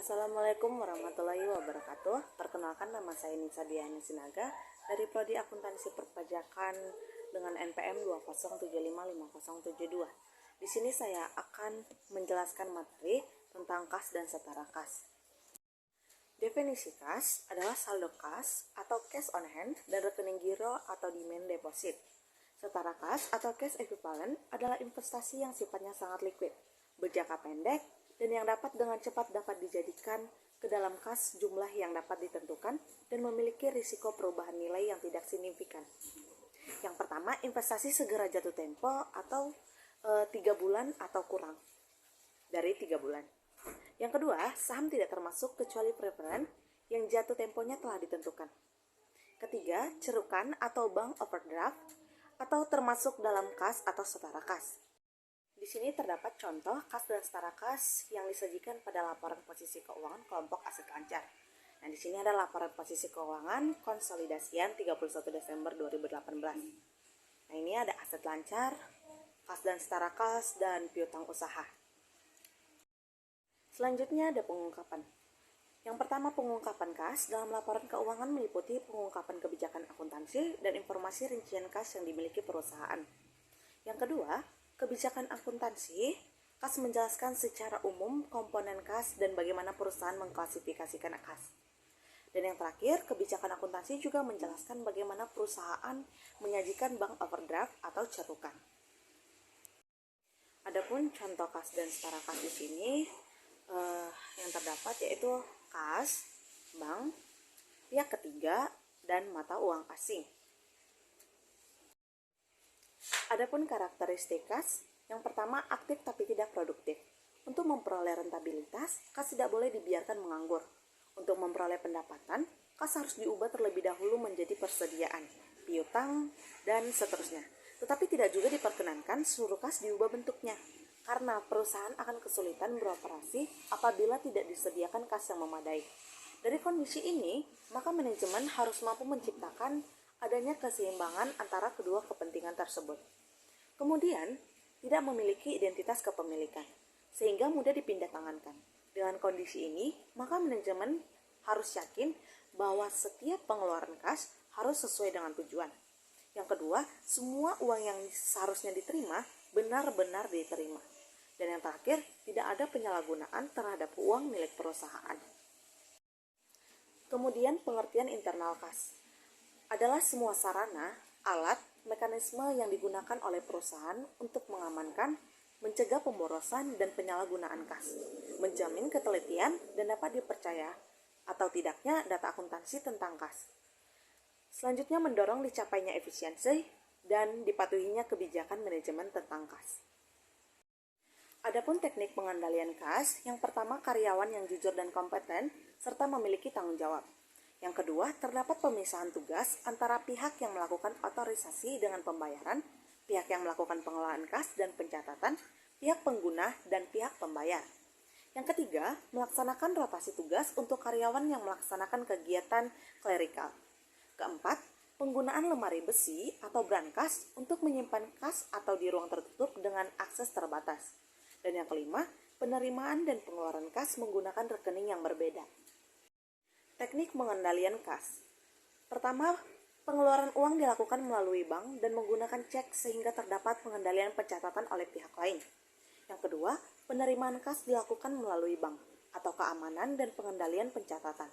Assalamualaikum warahmatullahi wabarakatuh. Perkenalkan, nama saya Nisa Diani Sinaga dari Prodi Akuntansi Perpajakan dengan NPM 207550072. Di sini saya akan menjelaskan materi tentang kas dan setara kas. Definisi kas adalah saldo kas atau cash on hand dan rekening giro atau demand deposit. Setara kas atau cash equivalent adalah investasi yang sifatnya sangat liquid, berjangka pendek, dan yang dapat dengan cepat dapat dijadikan ke dalam kas jumlah yang dapat ditentukan dan memiliki risiko perubahan nilai yang tidak signifikan. Yang pertama, investasi segera jatuh tempo atau 3 bulan atau kurang dari 3 bulan. Yang kedua, saham tidak termasuk kecuali preferen yang jatuh temponya telah ditentukan. Ketiga, cerukan atau bank overdraft atau termasuk dalam kas atau setara kas. Di sini terdapat contoh kas dan setara kas yang disajikan pada laporan posisi keuangan kelompok aset lancar. Nah, di sini ada laporan posisi keuangan konsolidasian 31 Desember 2018. Nah, ini ada aset lancar, kas dan setara kas, dan piutang usaha. Selanjutnya ada pengungkapan. Yang pertama, pengungkapan kas dalam laporan keuangan meliputi pengungkapan kebijakan akuntansi dan informasi rincian kas yang dimiliki perusahaan. Yang kedua, kebijakan akuntansi, kas menjelaskan secara umum komponen kas dan bagaimana perusahaan mengklasifikasikan kas. Dan yang terakhir, kebijakan akuntansi juga menjelaskan bagaimana perusahaan menyajikan bank overdraft atau cerukan. Adapun contoh kas dan setara kas di sini yang terdapat yaitu kas, bank, pihak ketiga, dan mata uang asing. Adapun karakteristik kas, yang pertama aktif tapi tidak produktif. Untuk memperoleh rentabilitas, kas tidak boleh dibiarkan menganggur. Untuk memperoleh pendapatan, kas harus diubah terlebih dahulu menjadi persediaan, piutang, dan seterusnya. Tetapi tidak juga diperkenankan seluruh kas diubah bentuknya, karena perusahaan akan kesulitan beroperasi apabila tidak disediakan kas yang memadai. Dari kondisi ini, maka manajemen harus mampu menciptakan adanya keseimbangan antara kedua kepentingan tersebut. Kemudian, tidak memiliki identitas kepemilikan, sehingga mudah dipindahtangankan. Dengan kondisi ini, maka manajemen harus yakin bahwa setiap pengeluaran kas harus sesuai dengan tujuan. Yang kedua, semua uang yang seharusnya diterima benar-benar diterima. Dan yang terakhir, tidak ada penyalahgunaan terhadap uang milik perusahaan. Kemudian, pengertian internal kas adalah semua sarana, alat, mekanisme yang digunakan oleh perusahaan untuk mengamankan, mencegah pemborosan dan penyalahgunaan kas, menjamin ketelitian dan dapat dipercaya atau tidaknya data akuntansi tentang kas. Selanjutnya, mendorong dicapainya efisiensi dan dipatuhinya kebijakan manajemen tentang kas. Adapun teknik pengendalian kas, yang pertama karyawan yang jujur dan kompeten serta memiliki tanggung jawab. Yang kedua, terdapat pemisahan tugas antara pihak yang melakukan otorisasi dengan pembayaran, pihak yang melakukan pengelolaan kas dan pencatatan, pihak pengguna, dan pihak pembayar. Yang ketiga, melaksanakan rotasi tugas untuk karyawan yang melaksanakan kegiatan klerikal. Keempat, penggunaan lemari besi atau brankas untuk menyimpan kas atau di ruang tertutup dengan akses terbatas. Dan yang kelima, penerimaan dan pengeluaran kas menggunakan rekening yang berbeda. Teknik pengendalian kas. Pertama, pengeluaran uang dilakukan melalui bank dan menggunakan cek sehingga terdapat pengendalian pencatatan oleh pihak lain. Yang kedua, penerimaan kas dilakukan melalui bank atau keamanan dan pengendalian pencatatan.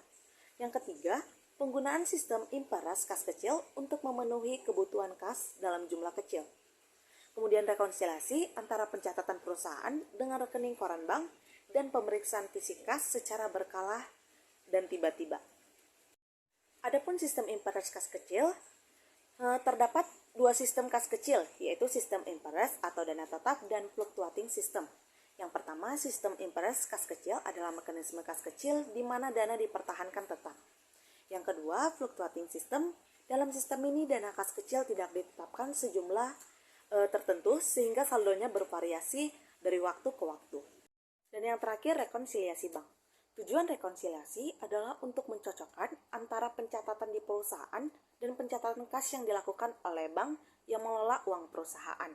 Yang ketiga, penggunaan sistem imperas kas kecil untuk memenuhi kebutuhan kas dalam jumlah kecil. Kemudian rekonsiliasi antara pencatatan perusahaan dengan rekening koran bank dan pemeriksaan fisik kas secara berkala dan tiba-tiba. Adapun sistem imperas kas kecil, terdapat dua sistem kas kecil, yaitu sistem imperas atau dana tetap dan fluctuating system. Yang pertama, sistem imperas kas kecil adalah mekanisme kas kecil di mana dana dipertahankan tetap. Yang kedua, fluctuating system. Dalam sistem ini dana kas kecil tidak ditetapkan sejumlah tertentu sehingga saldonya bervariasi dari waktu ke waktu. Dan yang terakhir, rekonsiliasi bank. Tujuan rekonsiliasi adalah untuk mencocokkan antara pencatatan di perusahaan dan pencatatan kas yang dilakukan oleh bank yang mengelola uang perusahaan.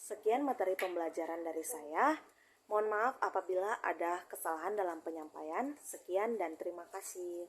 Sekian materi pembelajaran dari saya. Mohon maaf apabila ada kesalahan dalam penyampaian. Sekian dan terima kasih.